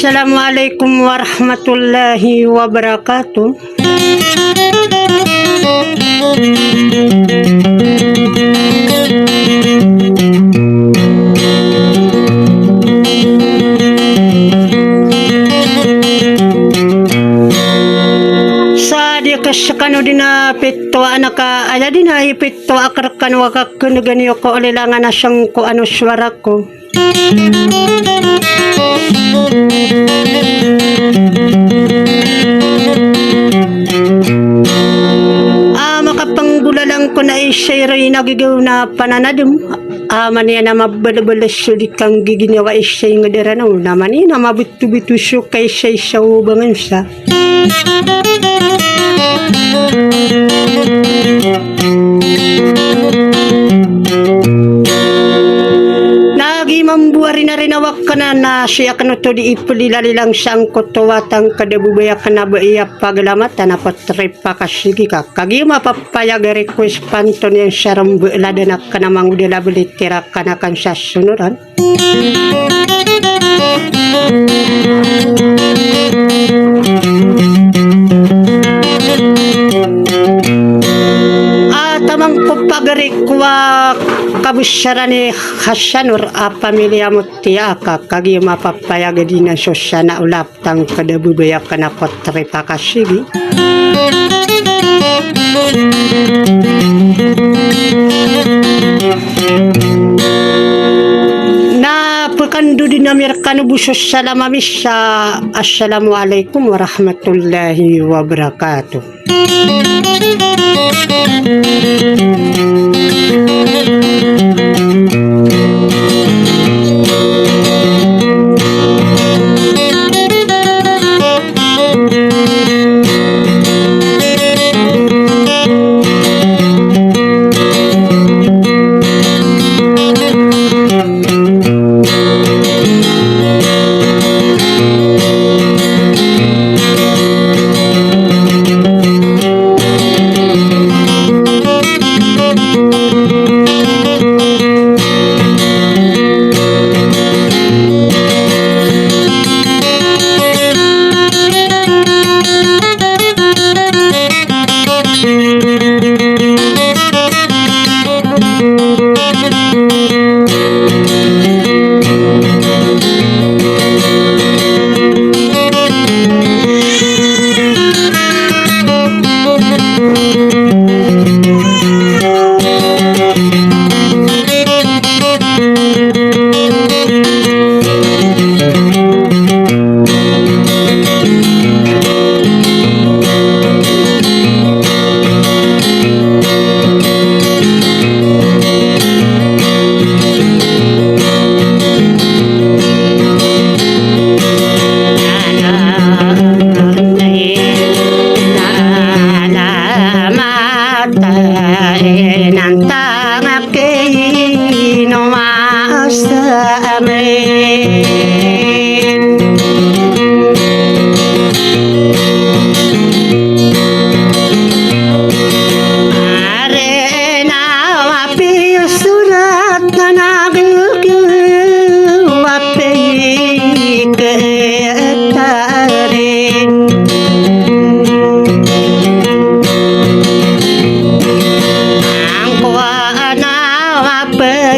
Assalamualaikum warahmatullahi wabarakatuh. Sa dia kasakano din na pito anaka ala din na ipito akarkan wakakun ganyo ko ulilangan na siyang ko ano swara ko. Makapanggulalang ko na isay'y nagigaw na pananadum. Maniya na mabalabalas sulit kang giginawa isay nga deranaw. Maniya na mabitu-bitu siyo kay isay sa ubangan sa. Mambuari na rin awak ka na siya ka na to di ipulilalilang siyang kutawatang kadabubaya ka na ba iya paglamatan na patripa ka sige ka kagi mapapayag request panton yung siyarang builadanak ka na mangudila bulitira ka na kang sasunuran. Tamang pagparikwa kabusyara ni Hasanur pamilya mo tiyaka kagi mapapayag din ang sosya na ulap tang kadabubaya ka na patripa ka sige. Napakando din na mirkano busos salamamis sa Assalamualaikum warahmatullahi wabarakatuh.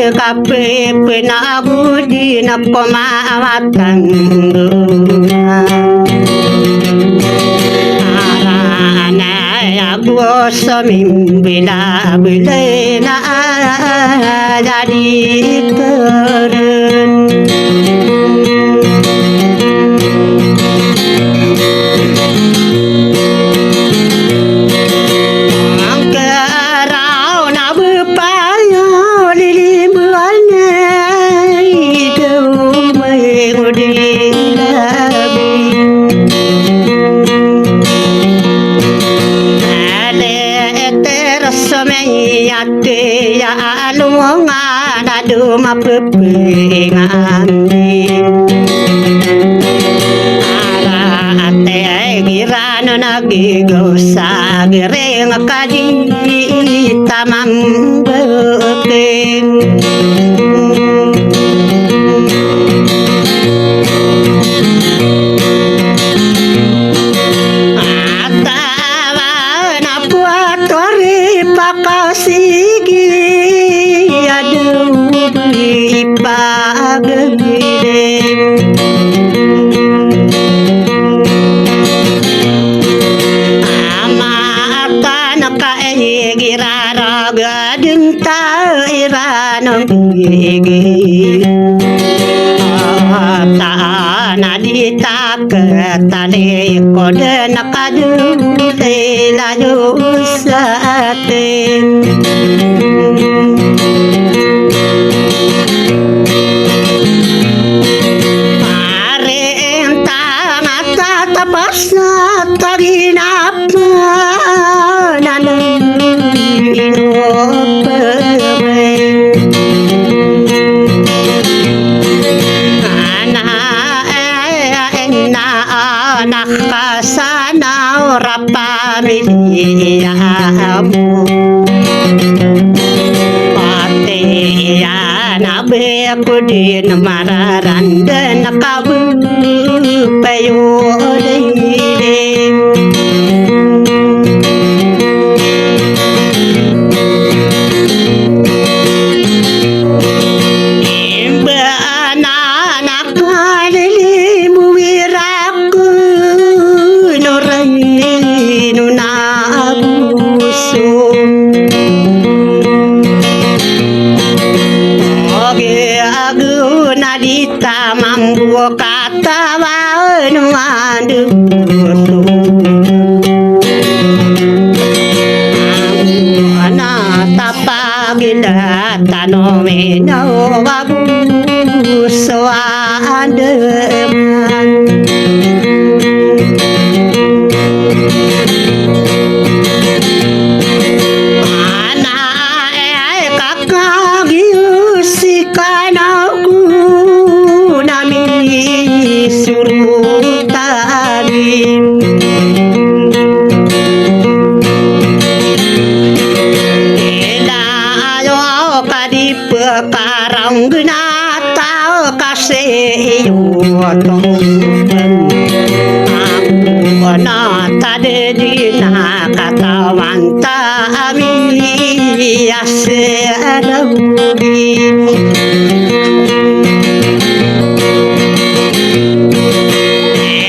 Kape penagudi na pamawatan aranay agwo sa mimbila bilay na jadi keren. Ate ya alunga na dumapupingan ara ate girano nagigaw sa giring kaji tamang bukin. ganong gigi Taana dita ketalikod nakadulay layo sa atin Paring tangat tatapos na taginapan nakasanaw rapamilya mo pati yan abe ko din mararanda nakabupayo Nadita mambu kata wanu adu ana tapagila tanome no wagu soade Karang ginataw kasi iyotoban Ako na tade di nakatawan taami asarabugi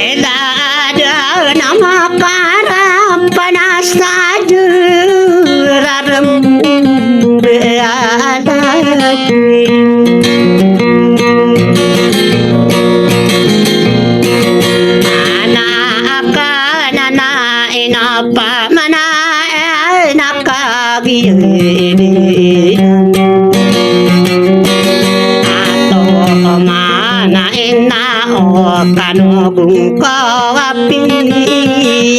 Elada nama karang panasada raramu Inapa mana nakagili Ato mana inao kanugong kawapi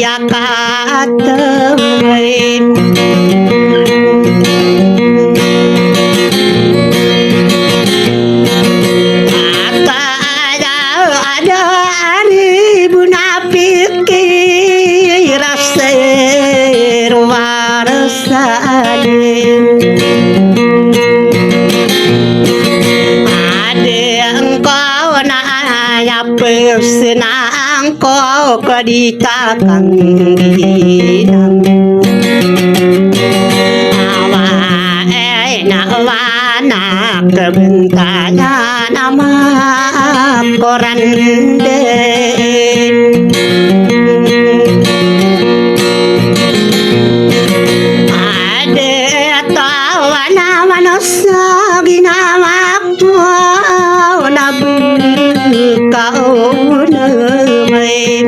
akatamay Senang kau kedita kang ginang awa na wana kebentanya nama koran ade tawana manusia ginamak tua nabu kau namai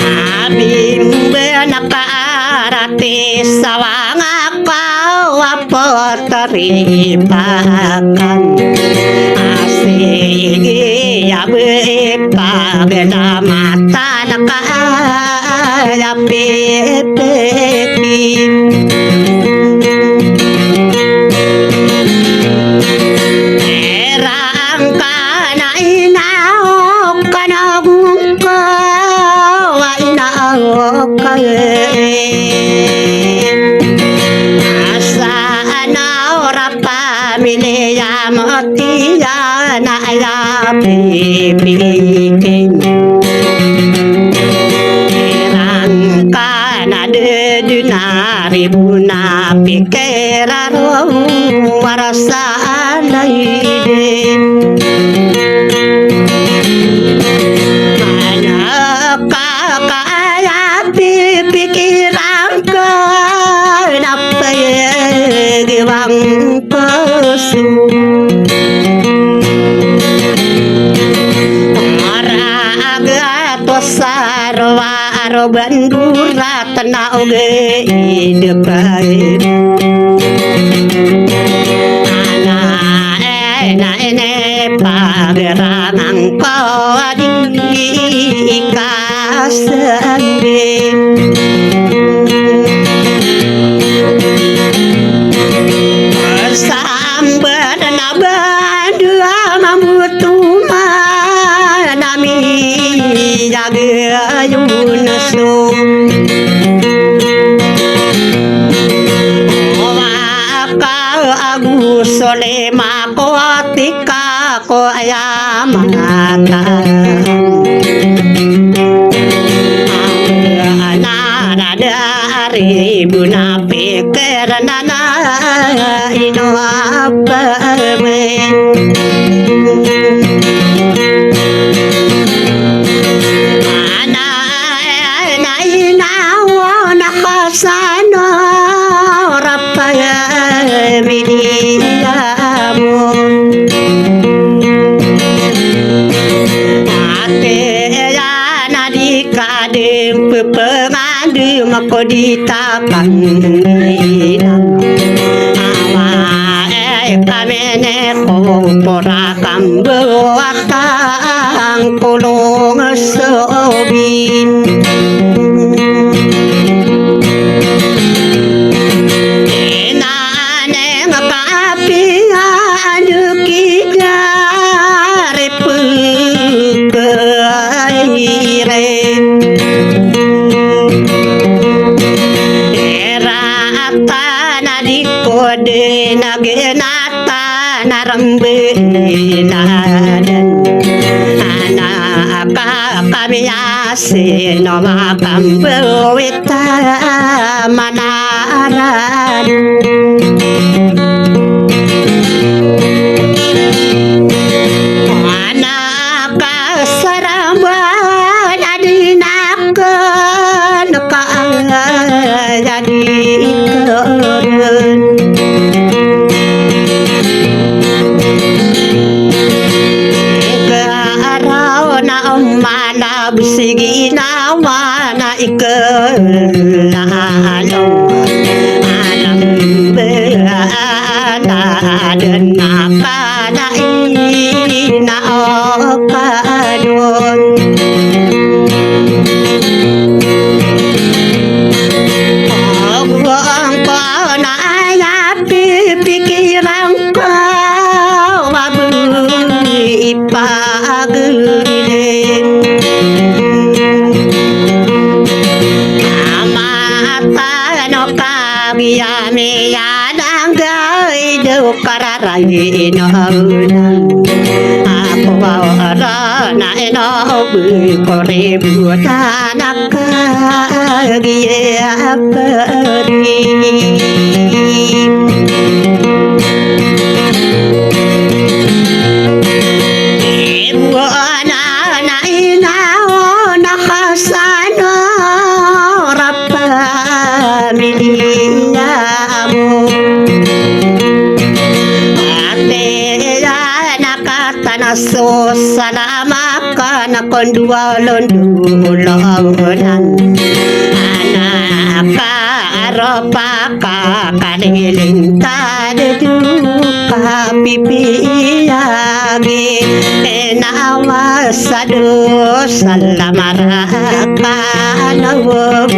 abim benakarati sawang kau apa teripakan asih ya bepa beda mata nakaya pepepi Asana ora pamilya motia na ya pipikin Rangkana de dunari buna pikiraro warasa laide pikiran ka napay sarwa aro bandura tena oge depai ana ene pagerangan kau di kasende sambar nabadua mamutuma nami jaga yunasu Agus sole mako tika ko ayamata dari buna pekeranana ino apa nakasano rapaya midiamu ate ya nadikadem pepengadu mako ditakan ama kamene ko porakam buatang kulung sobin nagenata narambe nadan anak kami ase no makambe wita manaran anak saraban adinakan ka jadi keren mana bisigi na mana ikelalong alam berada dan apa na ina okadon ang panayat pikiran ko mabuhi ipagulin Yami yadangai do kararai no aku bawa na eno bu kore buat dia pergi ibu anak ina nakasano rapa miliamu ate ya nakatanaso salama kana kondua londulonan anak aropa kaliling tadedu pipi agi enawa sadu salamara kanawo